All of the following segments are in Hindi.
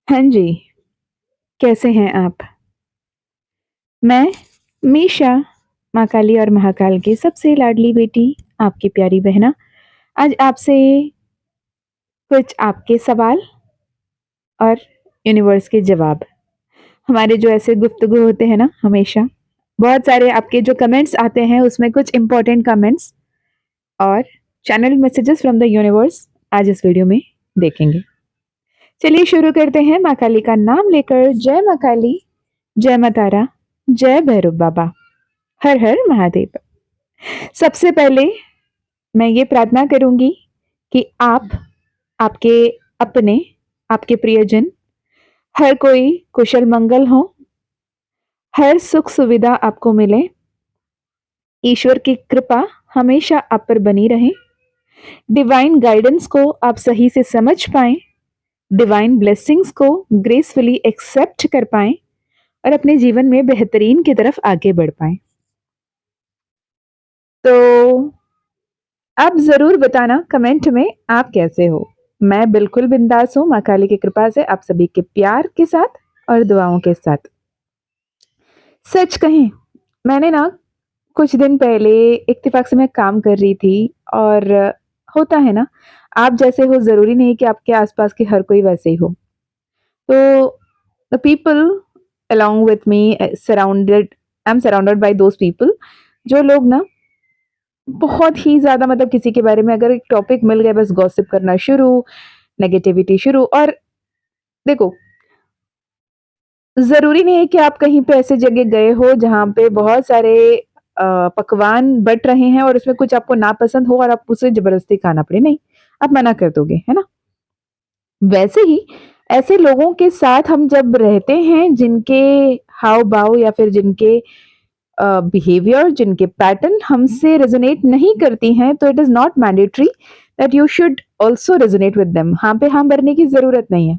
हाँ जी, कैसे हैं आप? मैं मीशा, माँ काली और महाकाल की सबसे लाडली बेटी, आपकी प्यारी बहना, आज आपसे कुछ आपके सवाल और यूनिवर्स के जवाब, हमारे जो ऐसे गुफ्तगू होते हैं ना हमेशा, बहुत सारे आपके जो कमेंट्स आते हैं उसमें कुछ इम्पोर्टेंट कमेंट्स और channel messages from the universe आज इस वीडियो में देखेंगे। चलिए शुरू करते हैं माँ काली का नाम लेकर। जय माँ काली, जय माँ तारा, जय भैरव बाबा, हर हर महादेव। सबसे पहले मैं ये प्रार्थना करूंगी कि आप, आपके अपने, आपके प्रियजन, हर कोई कुशल मंगल हो, हर सुख सुविधा आपको मिले, ईश्वर की कृपा हमेशा आप पर बनी रहे, डिवाइन गाइडेंस को आप सही से समझ पाएं, डिवाइन ब्लेसिंग्स को ग्रेसफुली एक्सेप्ट कर पाएं और अपने जीवन में बेहतरीन की तरफ आगे बढ़ पाएं। तो आप जरूर बताना कमेंट में आप कैसे हो। मैं बिल्कुल बिंदास हूँ माँ काली की कृपा से, आप सभी के प्यार के साथ और दुआओं के साथ। सच कहें, मैंने ना कुछ दिन पहले इत्तेफाक से मैं काम कर रही थी और होता है ना, आप जैसे हो जरूरी नहीं कि आपके आसपास के हर कोई वैसे ही हो। तो the people along with me surrounded, I am surrounded by those people, जो लोग ना बहुत ही ज़्यादा मतलब किसी के बारे में अगर एक टॉपिक मिल गया बस गॉसिप करना शुरू, नेगेटिविटी शुरू। और देखो, ज़रूरी नहीं है कि आप कहीं पे ऐसे जगह गए हो जहाँ पे बहुत सारे पकवान बँट रहे हैं और उसमें कुछ आपको नापसंद हो और आप उसे ज़बरदस्ती खाना पड़े, नहीं, आप मना कर दोगे, है ना? वैसे ही ऐसे लोगों के साथ हम जब रहते हैं जिनके हाव-भाव या फिर जिनके बिहेवियर, जिनके पैटर्न हमसे रेजोनेट नहीं करती हैं, तो it is not mandatory that you should also resonate with them. हाँ पे हाँ भरने की ज़रूरत नहीं है।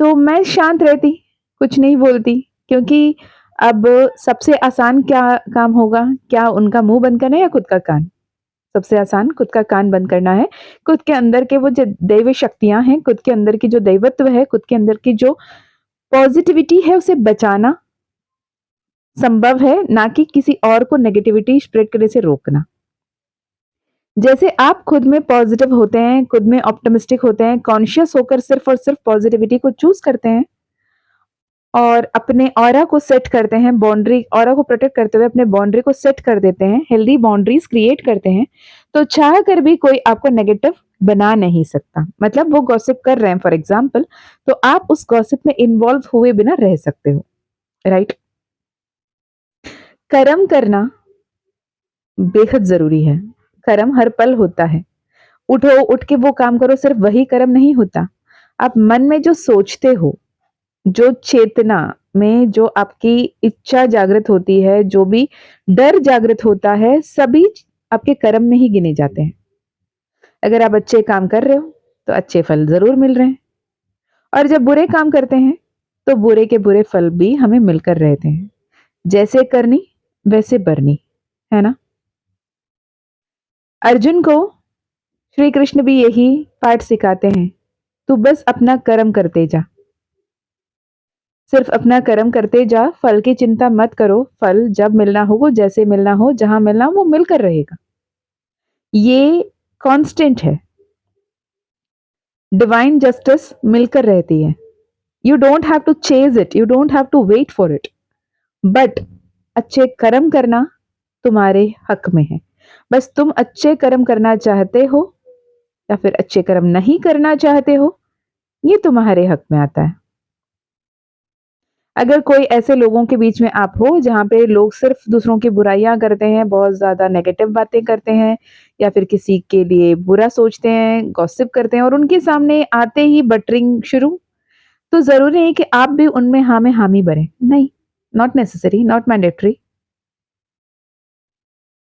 तो मैं शांत रहती, कुछ नहीं बोलती, क्योंकि अब सबसे आसान क्या काम होगा? क्या उनका मुँह बंद करना है या खुद का कान? सबसे आसान खुद का कान बंद करना है। खुद के अंदर के वो जो दैवी शक्तियाँ हैं, खुद के अंदर की जो दैवत्व है, खुद के अंदर की जो पॉज़िटिविटी है, उसे बचाना संभव है, ना कि किसी और को नेगेटिविटी स्प्रेड करने से रोकना। जैसे आप खुद में पॉजिटिव होते हैं, खुद में ऑप्टिमिस्टिक होते हैं, कॉन्शियस होकर सिर्फ़ और सिर्फ़ पॉजिटिविटी को चूज़ करते हैं और अपने ऑरा को सेट करते हैं, बाउंड्री ऑरा को प्रोटेक्ट करते हुए अपने बाउंड्री को सेट कर देते हैं, हेल्दी बाउंड्रीज़ क्रिएट करते हैं, तो चाह कर भी कोई आपको नेगेटिव बना नहीं सकता। मतलब वो गॉसिप कर रहे हैं फॉर एग्ज़ाम्पल, तो आप उस गॉसिप में इन्वॉल्व हुए बिना रह सकते हो, राइट? कर्म करना बेहद ज़रूरी है। कर्म हर पल होता है। उठो, उठ के वो काम करो, सिर्फ़ वही कर्म नहीं होता। आप मन में जो सोचते हो, जो चेतना में जो आपकी इच्छा जागृत होती है, जो भी डर जागृत होता है, सभी आपके कर्म में ही गिने जाते हैं। अगर आप अच्छे काम कर रहे हो, तो अच्छे फल ज़रूर मिल रहे हैं और जब बुरे काम करते हैं, तो बुरे के बुरे फल भी हमें मिलकर रहते हैं। जैसे करनी, वैसे बरनी, है ना? अर्जुन को श्री कृष्ण भी यही पाठ सिखाते हैं, तू बस अपना कर्म करते जा। सिर्फ अपना कर्म करते जा, फल की चिंता मत करो, फल जब मिलना हो, वो जैसे मिलना हो, जहाँ मिलना हो, वो मिलकर रहेगा। ये कांस्टेंट है, डिवाइन जस्टिस मिलकर रहती है। You don't have to chase it, you don't have to wait for it, but अच्छे कर्म करना तुम्हारे हक में है। बस तुम अच्छे कर्म करना चाहते हो या फिर अच्छे कर्म नहीं करना चाहते हो, ये तुम्हारे हक में आता है। अगर कोई ऐसे लोगों के बीच में आप हो जहाँ पे लोग सिर्फ दूसरों की बुराइयाँ करते हैं, बहुत ज़्यादा नेगेटिव बातें करते हैं या फिर किसी के लिए बुरा सोचते हैं, गॉसिप करते हैं और उनके सामने आते ही बटरिंग शुरू, तो ज़रूरी नहीं कि आप भी उनमें हाँ में हामी भरें। नहीं, नॉट नेसेसरी, नॉट मैंडेटरी।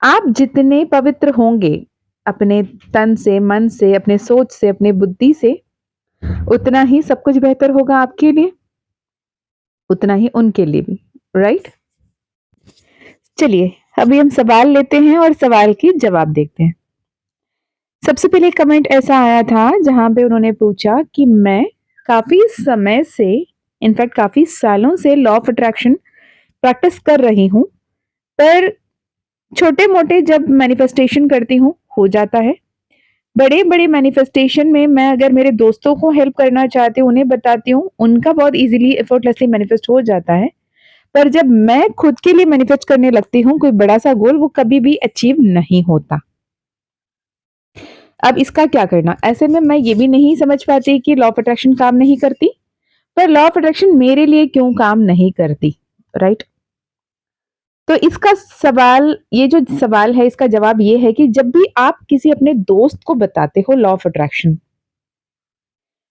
आप जितने पवित्र होंगे अपने तन से, मन से, अपने सोच से, अपनी बुद्धि से, उतना ही सब कुछ बेहतर होगा आपके लिए, उतना ही उनके लिए भी, राइट? चलिए, अभी हम सवाल लेते हैं और सवाल की जवाब देखते हैं। सबसे पहले कमेंट ऐसा आया था जहाँ पे उन्होंने पूछा कि मैं काफ़ी समय से, इनफैक्ट काफ़ी सालों से लॉ ऑफ अट्रैक्शन प्रैक्टिस कर रही हूँ, पर छोटे-मोटे जब मैनिफेस्टेशन करती हूँ, हो जाता है। बड़े-बड़े मैनिफेस्टेशन में मैं अगर मेरे दोस्तों को हेल्प करना चाहती हूँ, उन्हें बताती हूँ, उनका बहुत ईज़िली एफर्टलेसली मैनिफेस्ट हो जाता है। पर जब मैं खुद के लिए मैनिफेस्ट करने लगती हूँ कोई बड़ा-सा गोल, वो कभी भी अचीव नहीं होता। अब इसका क्या करना? ऐसे में मैं ये भी नहीं समझ पाती कि लॉ ऑफ अट्रैक्शन काम नहीं करती, पर लॉ ऑफ अट्रैक्शन मेरे लिए क्यों काम नहीं करती, राइट? तो इसका सवाल, ये जो सवाल है इसका जवाब ये है कि जब भी आप किसी अपने दोस्त को बताते हो लॉ ऑफ अट्रैक्शन,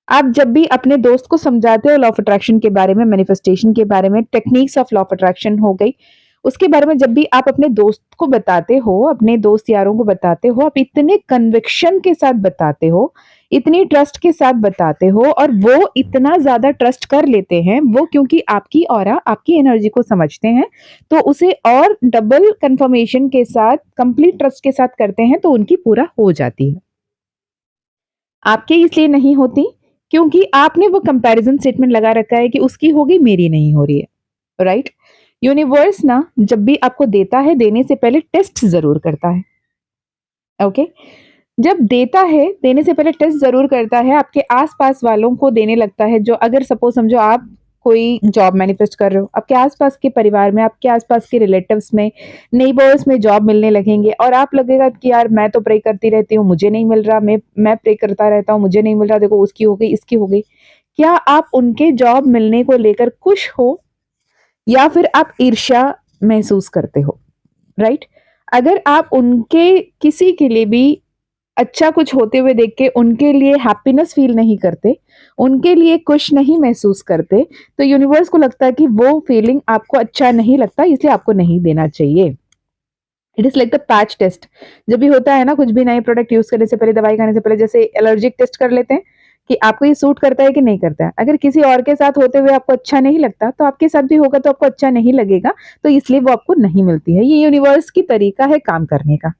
आप जब भी अपने दोस्त को समझाते हो लॉ ऑफ अट्रैक्शन के बारे में, मैनिफेस्टेशन के बारे में, techniques of law of attraction हो गई, उसके बारे में जब भी आप अपने दोस्त को बताते हो, अपने दोस्त यारों को बताते हो, आप इतने कन्विक्शन के साथ बताते हो, इतनी ट्रस्ट के साथ बताते हो और वो इतना ज़्यादा ट्रस्ट कर लेते हैं, वो क्योंकि आपकी ऑरा, आपकी एनर्जी को समझते हैं, तो उसे और डबल कन्फर्मेशन के साथ, कंप्लीट ट्रस्ट के साथ करते हैं, तो उनकी पूरा हो जाती है। आपके इसलिए नहीं होती क्योंकि आपने वो कंपैरिजन स्टेटमेंट लगा रखा है कि उसकी हो गई मेरी नहीं हो रही है, राइट? यूनिवर्स ना जब भी आपको देता है, देने से पहले टेस्ट जरूर करता है, ओके? जब देता है, देने से पहले टेस्ट ज़रूर करता है, आपके आस-पास वालों को देने लगता है, जो अगर सपोज़ समझो आप कोई जॉब मैनिफेस्ट कर रहे हो, आपके आस-पास के परिवार में, आपके आस-पास के रिलेटिव्स में, नेबर्स में जॉब मिलने लगेंगे और आप लगेगा कि यार मैं तो प्रे करती रहती हूँ, मुझे नहीं मिल रहा, मैं प्रे करता रहता हूँ, मुझे नहीं मिल रहा, देखो उसकी हो गई, इसकी हो गई। क्या आप उनके जॉब मिलने को लेकर खुश हो या फिर आप ईर्ष्या महसूस करते हो, राइट? अगर आप उनके किसी के लिए भी अच्छा कुछ होते हुए देख के उनके लिए हैप्पीनेस फील नहीं करते, उनके लिए खुश नहीं महसूस करते, तो यूनिवर्स को लगता है कि वो फीलिंग आपको अच्छा नहीं लगता, इसलिए आपको नहीं देना चाहिए। It is like the patch test. जब भी होता है ना कुछ भी नए प्रोडक्ट यूज़ करने से पहले, दवाई खाने से पहले जैसे एलर्जिक टेस्ट कर लेते हैं कि आपको ये सूट करता है कि नहीं करता है। अगर किसी और के साथ होते हुए आपको अच्छा नहीं लगता, तो आपके साथ भी होगा तो आपको अच्छा नहीं लगेगा, तो इसलिए वो आपको नहीं मिलती है। ये यूनिवर्स की तरीका है काम करने का।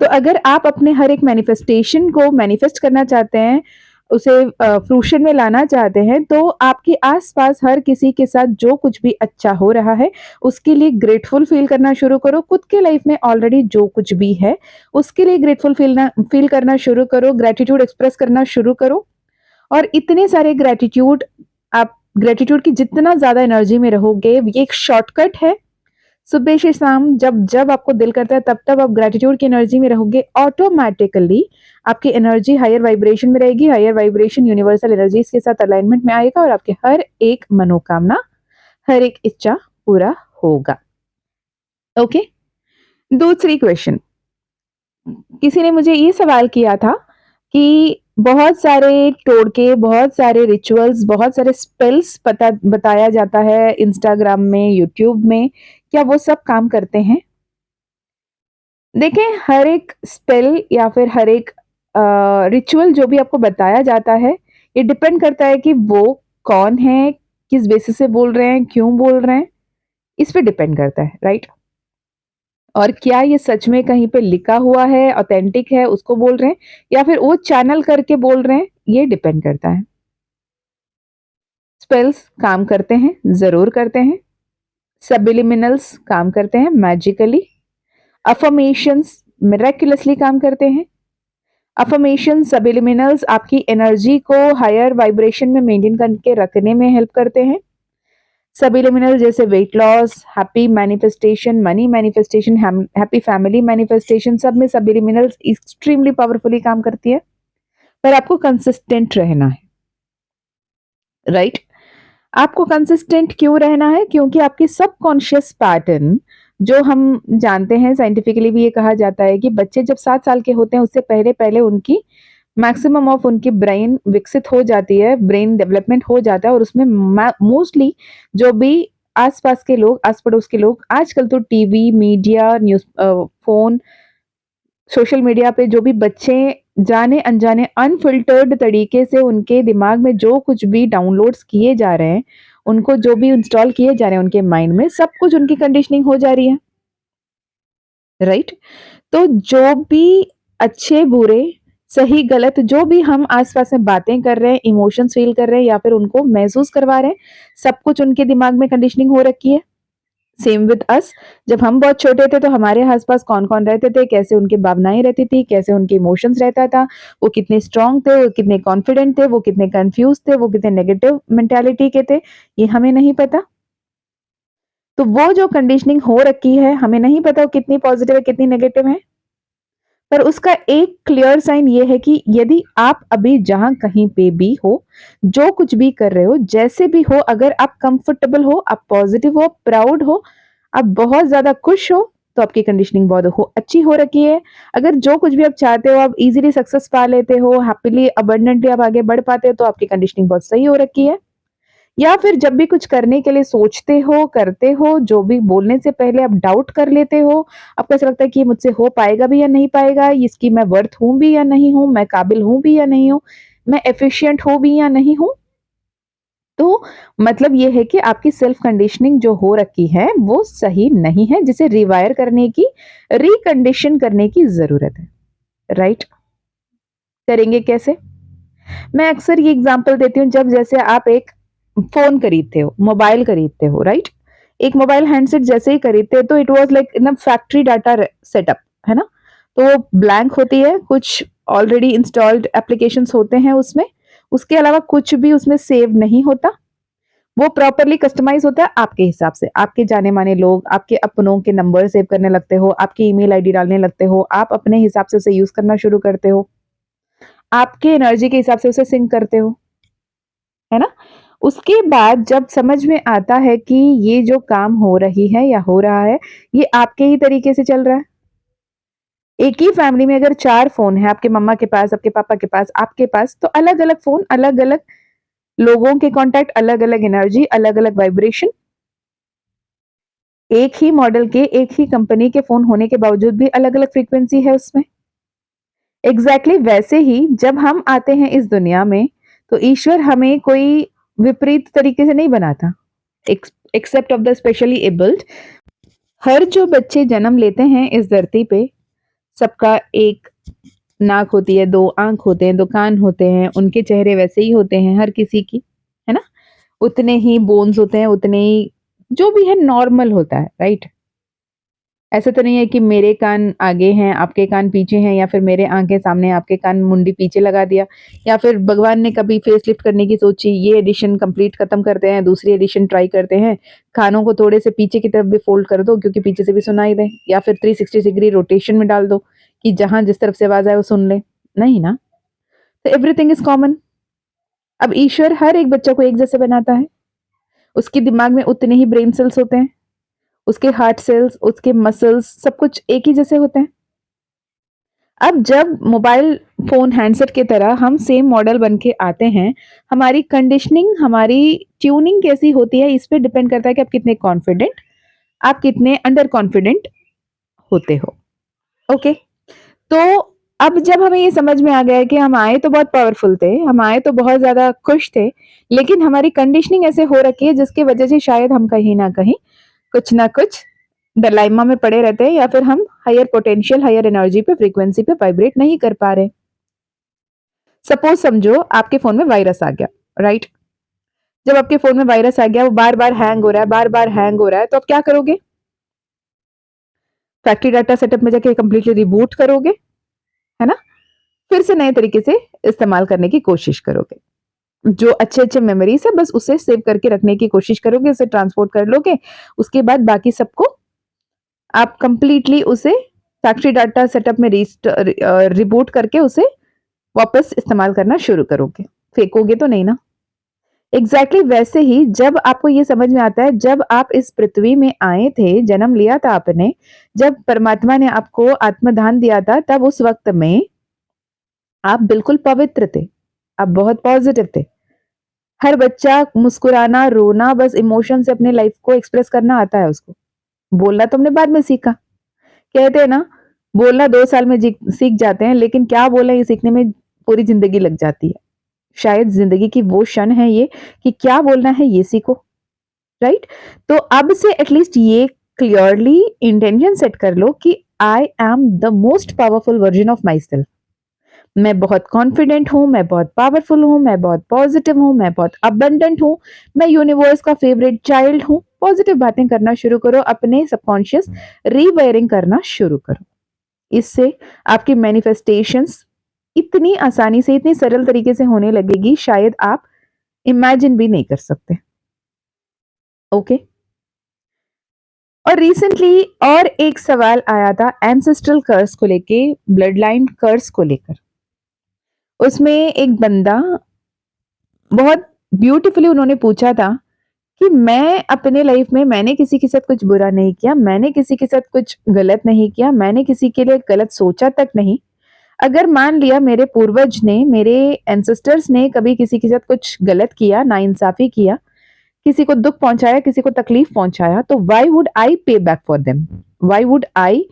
तो अगर आप अपने हर एक मैनिफेस्टेशन को मैनिफेस्ट करना चाहते हैं, उसे फ्रूशन में लाना चाहते हैं, तो आपके आस-पास हर किसी के साथ जो कुछ भी अच्छा हो रहा है, उसके लिए ग्रेटफुल फ़ील करना शुरू करो। खुद के लाइफ़ में ऑलरेडी जो कुछ भी है, उसके लिए ग्रेटफुल फ़ील करना शुरू करो, ग्रैटिट्यूड एक्सप्रेस करना शुरू करो और इतने सारे ग्रैटिट्यूड, आप ग्रैटिट्यूड की जितना ज़्यादा एनर्जी में रहोगे, ये एक शॉर्टकट है। सुबह से शाम जब आपको दिल करता है तब आप ग्रैटिट्यूड की एनर्जी में रहोगे, ऑटोमैटिकली आपकी एनर्जी हायर वाइब्रेशन में रहेगी, हायर वाइब्रेशन यूनिवर्सल एनर्जीज के साथ अलाइनमेंट में आएगा और आपकी हर एक मनोकामना, हर एक इच्छा पूरा होगा। ओके? दूसरी क्वेश्चन, किसी ने मुझे ये सवाल किया था कि बहुत सारे टोटके, बहुत सारे रिचुअल्स, बहुत सारे स्पेल्स पता बताया जाता है इंस्टाग्राम में, यूट्यूब में, क्या वो सब काम करते हैं? देखें, हर एक स्पेल या फिर हर एक रिचुअल जो भी आपको बताया जाता है, ये डिपेंड करता है कि वो कौन है, किस बेसिस से बोल रहे हैं, क्यों बोल रहे हैं, इस पे डिपेंड करता है, राइट? और क्या ये सच में कहीं पे लिखा हुआ है, ऑथेंटिक है, उसको बोल रहे हैं या फिर वो चैनल करके बोल रहे हैं, ये डिपेंड करता है। स्पेल्स काम करते हैं, ज़रूर करते हैं। सब्लिमिनल्स काम करते हैं मैजिकली। अफ़र्मेशंस मिरेक्युलसली काम करते हैं। अफ़र्मेशन, सब्लिमिनल्स आपकी एनर्जी को हायर वाइब्रेशन में मेंटेन करके रखने में हेल्प करते हैं। सब्लिमिनल जैसे weight loss, happy manifestation, money manifestation, happy family manifestation, सब में सब्लिमिनल्स एक्सट्रीमली पावरफुली काम करती है। पर आपको कंसिस्टेंट रहना है, राइट? आपको कंसिस्टेंट क्यों रहना है? क्योंकि आपकी सबकॉन्शियस पैटर्न, जो हम जानते हैं, साइंटिफिकली भी ये कहा जाता है कि बच्चे जब 7 साल के होते हैं उससे पहले-पहले उनकी मैक्सिमम ऑफ उनकी ब्रेन विकसित हो जाती है, ब्रेन डेवलपमेंट हो जाता है और उसमें मोस्टली जो भी आस-पास के लोग, आस-पड़ोस के लोग, आजकल तो TV, media, phone, social media पे जो भी बच्चे जाने-अनजाने अनफ़िल्टर्ड तरीके से उनके दिमाग में जो कुछ भी डाउनलोड्स किए जा रहे हैं, उनको जो भी इंस्टॉल किए जा रहे हैं उनके माइंड में, सब कुछ उनकी कंडीशनिंग हो जा रही है, राइट? तो जो भी अच्छे-बुरे सही गलत जो भी हम आस-पास में बातें कर रहे हैं, इमोशंस फ़ील कर रहे हैं या फिर उनको महसूस करवा रहे हैं, सब कुछ उनके दिमाग में कंडीशनिंग हो रखी है। सेम विद अस जब हम बहुत छोटे थे तो हमारे आस-पास कौन-कौन रहते थे, कैसे उनकी भावनाएँ रहती थी, कैसे उनके इमोशंस रहता था, वो कितने स्ट्रॉन्ग थे, वो कितने कॉन्फिडेंट थे, वो कितने कन्फ्यूज़ थे, वो कितने नेगेटिव मेंटालिटी के थे, ये हमें नहीं पता। तो वो जो कंडीशनिंग हो रखी है, हमें नहीं पता वो कितनी पॉज़िटिव है, कितनी नेगेटिव है। पर उसका एक क्लियर साइन ये है कि यदि आप अभी जहाँ कहीं पे भी हो, जो कुछ भी कर रहे हो, जैसे भी हो, अगर आप कंफर्टेबल हो, आप पॉजिटिव हो, प्राउड हो, आप बहुत ज़्यादा खुश हो, तो आपकी कंडीशनिंग बहुत अच्छी हो रखी है। अगर जो कुछ भी आप चाहते हो, आप इज़िली सक्सेस पा लेते हो, हैपीली, अबंडेंटली आप आगे बढ़ पाते हो, तो आपकी कंडीशनिंग बहुत सही हो रखी है। या फिर जब भी कुछ करने के लिए सोचते हो, करते हो, जो भी बोलने से पहले आप डाउट कर लेते हो, आपको ऐसा लगता है कि ये मुझसे हो पाएगा भी या नहीं पाएगा, इसकी मैं वर्थ हूँ भी या नहीं हूँ, मैं काबिल हूँ भी या नहीं हूँ, मैं एफिशिएंट हूँ भी या नहीं हूँ। तो मतलब ये है कि आपकी सेल्फ कंडीशनिंग जो हो रखी है, वो सही नहीं है, जिसे रिवायर करने की, रिकंडीशन करने की ज़रूरत है, राइट? करेंगे कैसे? मैं अक्सर ये एग्जांपल देती हूँ जब जैसे आप एक फ़ोन खरीदते हो, मोबाइल खरीदते हो, राइट? एक मोबाइल हैंडसेट जैसे ही खरीदते हो तो it was like in a factory data रे सेटअप, है ना? तो वो ब्लैंक होती है, कुछ ऑलरेडी इंस्टॉल्ड एप्लीकेशंस होते हैं उसमें, उसके अलावा कुछ भी उसमें सेव नहीं होता। वो प्रॉपर्ली कस्टमाइज़ होता है आपके हिसाब से, आपके जाने-माने लोग, आपके अपनों के नंबर सेव करने लगते हो, आपकी ईमेल आईडी डालने लगते हो, आप अपने हिसाब से उसे यूज़ करना शुरू करते हो, आपके एनर्जी के हिसाब से उसे सिंक करते हो। है ना? उसके बाद जब समझ में आता है कि ये जो काम हो रही है या हो रहा है, ये आपके ही तरीके से चल रहा है। एक ही फैमिली में अगर 4 फ़ोन हैं, आपके मम्मा के पास, आपके पापा के पास, आपके पास, तो अलग-अलग फ़ोन, अलग-अलग लोगों के कॉन्टैक्ट, अलग-अलग एनर्जी, अलग-अलग वाइब्रेशन, एक ही मॉडल के, एक ही कंपनी के फ़ोन होने के बावजूद भी अलग-अलग फ्रीक्वेंसी है उसमें। एग्ज़ैक्टली वैसे ही जब हम आते हैं इस दुनिया में, तो ईश्वर हमें कोई विपरीत तरीके से नहीं बनाता। Except of the specially abled, हर जो बच्चे जन्म लेते हैं इस धरती पे, सबका एक नाक होती है, 2 आँख होते हैं, 2 कान होते हैं, उनके चेहरे वैसे ही होते हैं हर किसी की, है ना? उतने ही बोन्स होते हैं, उतने ही जो भी है नॉर्मल होता है, राइट? ऐसा तो नहीं है कि मेरे कान आगे हैं, आपके कान पीछे हैं या फिर मेरे आँखें सामने, आपके कान मुंडी पीछे लगा दिया या फिर भगवान ने कभी फेसलिफ्ट करने की सोची, ये एडिशन कंप्लीट खत्म करते हैं, दूसरी एडिशन ट्राई करते हैं, कानों को थोड़े से पीछे की तरफ भी फ़ोल्ड कर दो क्योंकि पीछे से भी सुनाई दे या फिर 360 डिग्री रोटेशन में डाल दो कि जहाँ जिस तरफ से आवाज़ आए वो सुन ले। नहीं ना, तो एवरीथिंग इज़ कॉमन। अब ईश्वर हर एक बच्चे को एक जैसे बनाता है, उसके दिमाग में उतने ही ब्रेन सेल्स होते हैं, उसके हार्ट सेल्स, उसके मसल्स सब कुछ एक ही जैसे होते हैं। अब जब मोबाइल फ़ोन हैंडसेट की तरह हम सेम मॉडल बन के आते हैं, हमारी कंडीशनिंग, हमारी ट्यूनिंग कैसी होती है, इस पे डिपेंड करता है कि आप कितने कॉन्फिडेंट, आप कितने अंडर कॉन्फिडेंट होते हो। ओके? तो अब जब हमें ये समझ में आ गया है कि हम आए तो बहुत पावरफुल थे, हम आए तो बहुत ज़्यादा खुश थे, लेकिन हमारी कंडीशनिंग ऐसे हो रखी है जिसकी वजह से शायद हम कहीं न कहीं, कुछ न कुछ डायलेमा में पड़े रहते हैं या फिर हम हायर पोटेंशियल, हायर एनर्जी पे, फ्रीक्वेंसी पे वाइब्रेट नहीं कर पा रहे। सपोज़ समझो आपके फ़ोन में वायरस आ गया, राइट? जब आपके फ़ोन में वायरस आ गया, वो बार-बार हैंग हो रहा है, बार-बार हैंग हो रहा है, तो आप क्या करोगे? फैक्ट्री डाटा सेटअप में जाके कंप्लीटली रिबूट करोगे, है ना? फिर से नए तरीके से इस्तेमाल करने की कोशिश करोगे। जो अच्छे-अच्छे मेमोरीज़ है बस उसे सेव करके रखने की कोशिश करोगे, उसे ट्रांसपोर्ट कर लोगे, उसके बाद बाकी सबको आप कंप्लीटली उसे फैक्ट्री डाटा सेटअप में रिबूट करके उसे वापस इस्तेमाल करना शुरू करोगे। फेंकोगे तो नहीं ना? एग्ज़ैक्टली वैसे ही जब आपको ये समझ में आता है, जब आप इस पृथ्वी में आए थे, जन्म लिया था आपने, जब परमात्मा ने आपको आत्मदान दिया था, तब उस वक़्त में आप बिल्कुल पवित्र थे। आप बहुत पॉज़िटिव थे। हर बच्चा मुस्कुराना, रोना, बस इमोशन से अपनी लाइफ़ को एक्सप्रेस करना आता है उसको। बोलना तो हमने बाद में सीखा। कहते हैं ना, बोलना 2 साल में सीख जाते हैं, लेकिन क्या बोलें ये सीखने में पूरी ज़िंदगी लग जाती है। शायद ज़िंदगी की वो क्षण है ये कि क्या बोलना है ये सीखो, राइट? तो अब से एटलीस्ट ये क्लियरली इंटेंशन सेट कर लो कि I am the most powerful version of my self. मैं बहुत कॉन्फिडेंट हूँ, मैं बहुत पावरफुल हूँ, मैं बहुत पॉजिटिव हूँ, मैं बहुत अबंडेंट हूँ, मैं यूनिवर्स का फेवरेट चाइल्ड हूँ। पॉजिटिव बातें करना शुरू करो, अपने सबकॉन्शियस रीवायरिंग करना शुरू करो। इससे आपकी मैनिफेस्टेशंस इतनी आसानी से, इतनी सरल तरीके से होने लगेगी, शायद आप इमेजिन भी नहीं कर सकते। ओके। और रिसेंटली और एक सवाल आया था एंसेस्ट्रल कर्स को लेके, ब्लड लाइन कर्स को लेकर। उसमें एक बंदा बहुत ब्यूटीफुली उन्होंने पूछा था कि मैं अपने लाइफ में मैंने किसी के साथ कुछ बुरा नहीं किया, मैंने किसी के साथ कुछ गलत नहीं किया, मैंने किसी के लिए गलत सोचा तक नहीं। अगर मान लिया मेरे पूर्वज ने, मेरे एंसेस्टर्स ने कभी किसी के साथ कुछ गलत किया, नाइंसाफी किया, किसी को दुख पहुंचाया, किसी को तकलीफ पहुंचाया, तो why would I pay back for them? Why would I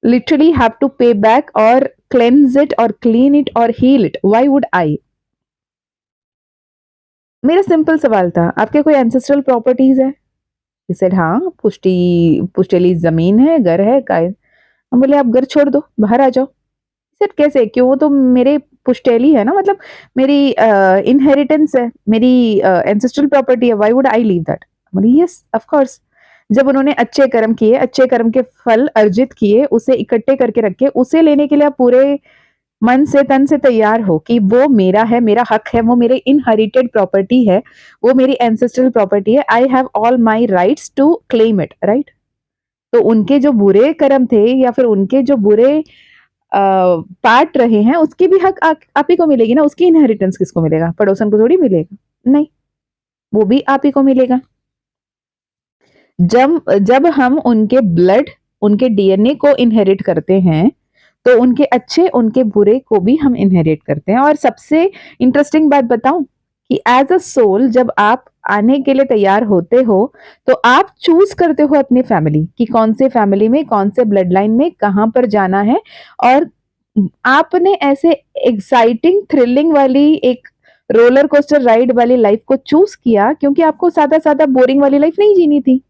literally have to pay back और क्लेंज इट और क्लीन इट और heal it? Why would I? मेरा सिंपल सवाल था, आपके कोई एंसेस्ट्रल प्रॉपर्टीज है? ही सेड हाँ, पुश्तैली जमीन है, घर है, काय। हम बोले आप घर छोड़ दो, बाहर आ जाओ। सर कैसे, क्यों? वो तो मेरे पुश्तैली है ना, मतलब मेरी इनहेरिटेंस है, मेरी एंसेस्ट्रल प्रॉपर्टी है, why would I leave that? बोली यस ऑफ कोर्स। जब उन्होंने अच्छे कर्म किए, अच्छे कर्म के फल अर्जित किए, उसे इकट्ठे करके रखे, उसे लेने के लिए आप पूरे मन से तन से तैयार हो कि वो मेरा है, मेरा हक है, वो मेरे इनहेरिटेड प्रॉपर्टी है, वो मेरी एंसेस्ट्रल प्रॉपर्टी है, I have all my rights to claim it, right? तो उनके जो बुरे कर्म थे या फिर उनके जो बुरे पार्ट रहे हैं, उसकी भी हक आप ही को मिलेगी ना। उसकी इनहेरिटेंस किसको मिलेगा? पड़ोसन को थोड़ी मिलेगा, नहीं, वो भी आप ही को मिलेगा। जब जब हम उनके ब्लड, उनके डीएनए को इनहेरिट करते हैं, तो उनके अच्छे, उनके बुरे को भी हम इनहेरिट करते हैं। और सबसे इंटरेस्टिंग बात बताऊं कि एज अ सोल जब आप आने के लिए तैयार होते हो, तो आप चूज करते हो अपनी फैमिली कि कौन से फैमिली में, कौन से ब्लड लाइन में, कहां पर जाना है। और आपने ऐसे एक्साइटिंग, थ्रिलिंग वाली एक रोलर कोस्टर राइड वाली लाइफ को चूज किया क्योंकि आपको सादा सादा बोरिंग वाली लाइफ नहीं जीनी थी।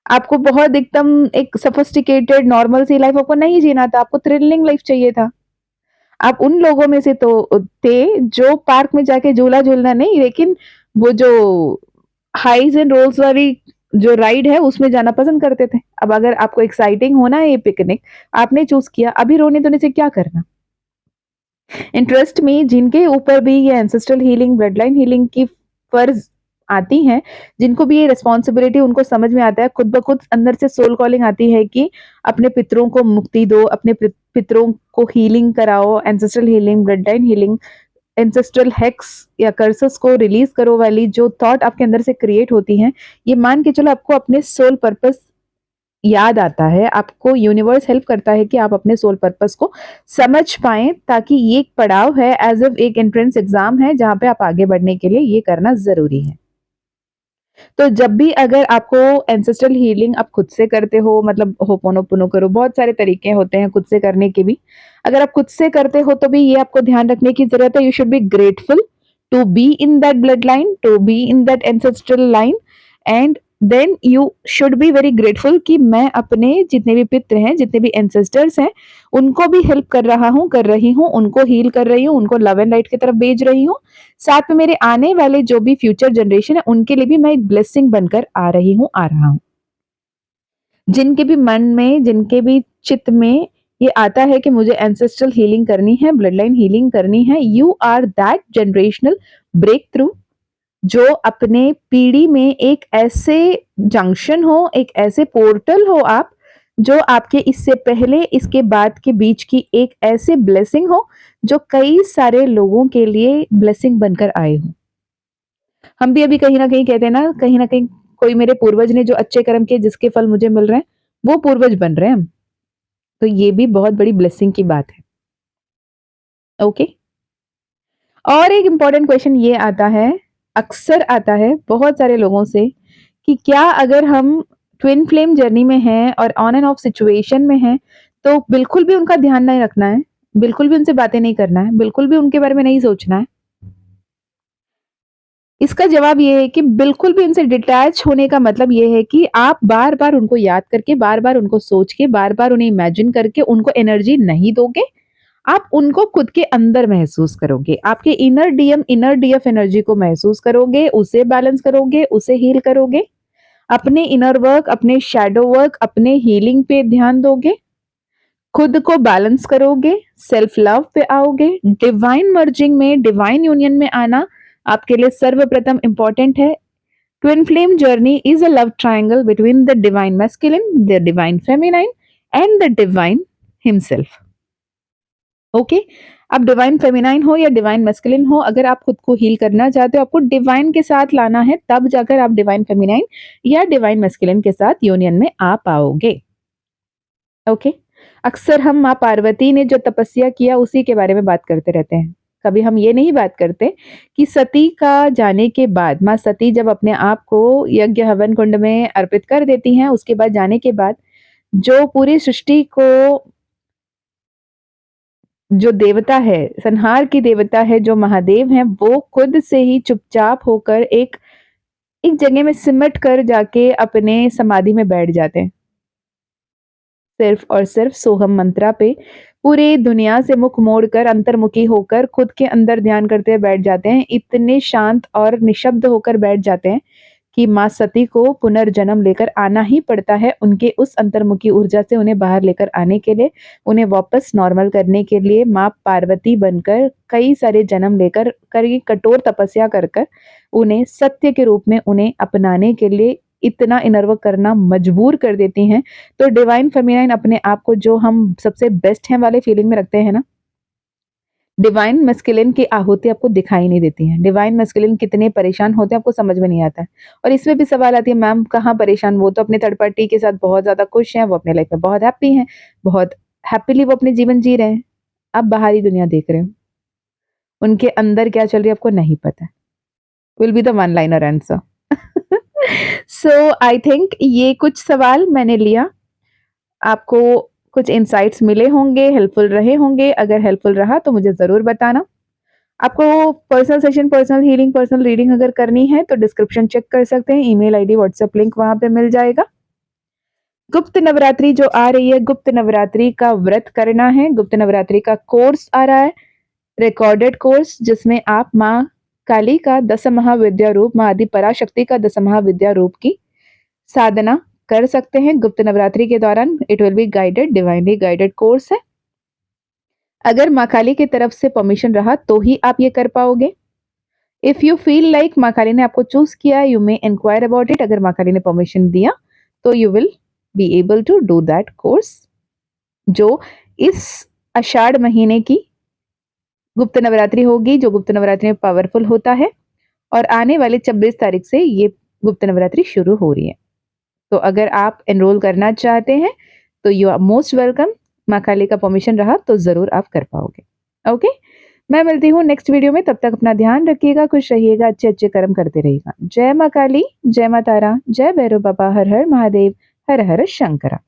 आपको बहुत एकदम एक सोफिस्टिकेटेड नॉर्मल सी लाइफ आपको नहीं जीना था, आपको थ्रिलिंग लाइफ चाहिए था। आप उन लोगों में से तो थे जो पार्क में जाके झूला झूलना नहीं, लेकिन वो जो हाइज एंड रोल्स वाली जो राइड है उसमें जाना पसंद करते थे। अब अगर आपको एक्साइटिंग होना है ये पिकनिक, आपने चूज किया, अभी रोने धोने से क्या करना? इंटरेस्ट में जिनके ऊपर भी ये ancestral healing, blood line healing की फर्ज आती हैं, जिनको भी ये रिस्पॉन्सिबिलिटी उनको समझ में आता है, खुद ब खुद अंदर से सोल कॉलिंग आती है कि अपने पितरों को मुक्ति दो, अपने पितरों को हीलिंग कराओ, ancestral healing, blood line healing, ancestral hex या कर्सेस को रिलीज करो वाली जो थॉट आपके अंदर से क्रिएट होती हैं, ये मान के चलो आपको अपने सोल पर्पस याद आता है, आपको यूनिवर्स हेल्प करता है कि आप अपने सोल पर्पस को समझ पाएं, ताकि ये एक पड़ाव है, एज इफ एक एंट्रेंस एग्जाम है जहां पे आप आगे बढ़ने के लिए ये करना जरूरी है। तो जब भी अगर आपको एंसेस्ट्रल हीलिंग आप खुद से करते हो, मतलब होपोनोपोनो करो, बहुत सारे तरीके होते हैं खुद से करने के भी। अगर आप खुद से करते हो तो भी ये आपको ध्यान रखने की जरूरत है, you should be grateful to be in that blood line, to be in that ancestral line, and then you should be very grateful कि मैं अपने जितने भी पित्र हैं, जितने भी एंसेस्टर्स हैं, उनको भी हेल्प कर रहा हूँ, कर रही हूँ, उनको हील कर रही हूँ, उनको लव एंड लाइट की तरफ भेज रही हूँ। साथ में मेरे आने वाले जो भी फ्यूचर जनरेशन है उनके लिए भी मैं एक ब्लेसिंग बनकर आ रही हूँ, आ रहा हूँ। जिनके भी मन में, जिनके भी चित्त में ये आता है कि मुझे एंसेस्ट्रल हीलिंग करनी है, ब्लड लाइन हीलिंग करनी है, you are that generational breakthrough, जो अपने पीढ़ी में एक ऐसे जंक्शन हो, एक ऐसे पोर्टल हो आप, जो आपके इससे पहले, इसके बाद के बीच की एक ऐसे ब्लेसिंग हो जो कई सारे लोगों के लिए ब्लेसिंग बनकर आए हो। हम भी अभी कहीं ना कहीं कहते हैं ना, कहीं ना कहीं कोई मेरे पूर्वज ने जो अच्छे कर्म किए, जिसके फल मुझे मिल रहे हैं, वो पूर्वज बन रहे हैं हम। तो ये भी बहुत बड़ी ब्लेसिंग की बात है। ओके। और एक इंपॉर्टेंट क्वेश्चन ये आता है, अक्सर आता है बहुत सारे लोगों से, कि क्या अगर हम ट्विन फ्लेम जर्नी में हैं और ऑन एंड ऑफ सिचुएशन में हैं, तो बिल्कुल भी उनका ध्यान नहीं रखना है, बिल्कुल भी उनसे बातें नहीं करना है, बिल्कुल भी उनके बारे में नहीं सोचना है? इसका जवाब ये है कि बिल्कुल भी उनसे डिटैच होने का मतलब ये है कि आप बार-बार उनको याद करके, बार-बार उनको सोच के, बार-बार उन्हें इमेजिन करके उनको एनर्जी नहीं दोगे। आप उनको खुद के अंदर महसूस करोगे, आपके inner DM, inner DF energy को महसूस करोगे, उसे बैलेंस करोगे, उसे हील करोगे, अपने इनर वर्क, अपने शैडो वर्क, अपने हीलिंग पे ध्यान दोगे, खुद को बैलेंस करोगे, सेल्फ लव पे आओगे, डिवाइन मर्जिंग में, डिवाइन यूनियन में आना आपके लिए सर्वप्रथम इंपॉर्टेंट है। Twin flame journey is a love triangle between the divine masculine, the divine feminine and the divine himself. Okay, आप डिवाइन फेमिनाइन हो या डिवाइन मैस्कुलिन हो, अगर आप खुद को हील करना चाहते हो, आपको डिवाइन के साथ लाना है, तब जाकर आप डिवाइन फेमिनाइन या डिवाइन मैस्कुलिन के साथ यूनियन में आ पाओगे। ओके, अक्सर हम माँ पार्वती ने जो तपस्या किया उसी के बारे में बात करते रहते हैं। कभी हम ये नहीं बात करते कि सती का जाने के बाद, माँ सती जब अपने आप को यज्ञ हवन कुंड में अर्पित कर देती हैं, उसके बाद जाने के बाद जो पूरी सृष्टि को, जो देवता है, संहार की देवता है, जो महादेव हैं, वो खुद से ही चुपचाप होकर एक एक जगह में सिमट कर जाके अपने समाधि में बैठ जाते हैं। सिर्फ और सिर्फ सोहम मंत्रा पे पूरी दुनिया से मुख मोड़कर अंतर्मुखी होकर खुद के अंदर ध्यान करते हुए बैठ जाते हैं। इतने शांत और निशब्द होकर बैठ जाते हैं कि माँ सती को पुनर्जन्म लेकर आना ही पड़ता है, उनके उस अंतर्मुखी ऊर्जा से उन्हें बाहर लेकर आने के लिए, उन्हें वापस नॉर्मल करने के लिए माँ पार्वती बनकर कई सारे जन्म लेकर, कई कठोर तपस्या कर कर उन्हें सत्य के रूप में उन्हें अपनाने के लिए इतना इनर वर्क करना मजबूर कर देती हैं। तो डिवाइन फेमिनाइन अपने आप को जो हम सबसे बेस्ट हैं वाले फीलिंग में रखते हैं ना, डिवाइन मैस्कुलिन की आहुति आपको दिखाई नहीं देती है। डिवाइन मैस्कुलिन कितने परेशान होते हैं आपको समझ में नहीं आता है। और इसमें भी सवाल आती है, मैम कहाँ परेशान, वो तो अपने थर्ड पार्टी के साथ बहुत ज़्यादा खुश हैं, वो अपने लाइफ में बहुत हैप्पी हैं, बहुत हैप्पीली वो अपने जीवन जी रहे हैं। आप बाहरी दुनिया देख रहे हो, उनके अंदर क्या चल रही है आपको नहीं पता है। Will be the one liner answer. So I think ये कुछ सवाल मैंने लिया, आपको कुछ इनसाइट्स मिले होंगे, हेल्पफुल रहे होंगे। अगर हेल्पफुल रहा तो मुझे ज़रूर बताना। आपको personal session, personal healing, personal reading अगर करनी है तो डिस्क्रिप्शन चेक कर सकते हैं, ईमेल आईडी, व्हाट्सएप लिंक वहाँ पे मिल जाएगा। गुप्त नवरात्रि जो आ रही है, गुप्त नवरात्रि का व्रत करना है, गुप्त नवरात्रि का कोर्स आ रहा है, रिकॉर्डेड कोर्स, जिसमें आप माँ काली का 10 महाविद्या रूप, माँ आदि पराशक्ति का 10 महाविद्या रूप की साधना कर सकते हैं गुप्त नवरात्रि के दौरान। It will be guided, divinely guided course है। अगर माँ काली की तरफ से परमिशन रहा तो ही आप ये कर पाओगे। इफ यू फील लाइक माँ काली ने आपको चूज किया, you may inquire about it. अगर माँ काली ने परमिशन दिया तो you will be able to do that course, जो इस आषाढ़ महीने की गुप्त नवरात्रि होगी, जो गुप्त नवरात्रि में पावरफुल होता है। और आने वाले 26 तारीख से ये गुप्त नवरात्रि शुरू हो रही है। तो अगर आप एनरोल करना चाहते हैं तो यू आर मोस्ट वेलकम। माँ काली का परमिशन रहा तो ज़रूर आप कर पाओगे। ओके, मैं मिलती हूँ नेक्स्ट वीडियो में। तब तक अपना ध्यान रखिएगा, खुश रहिएगा, अच्छे अच्छे कर्म करते रहिएगा। जय माँ काली, जय माँ तारा, जय भैरव बाबा, हर हर महादेव, हर हर शंकरा।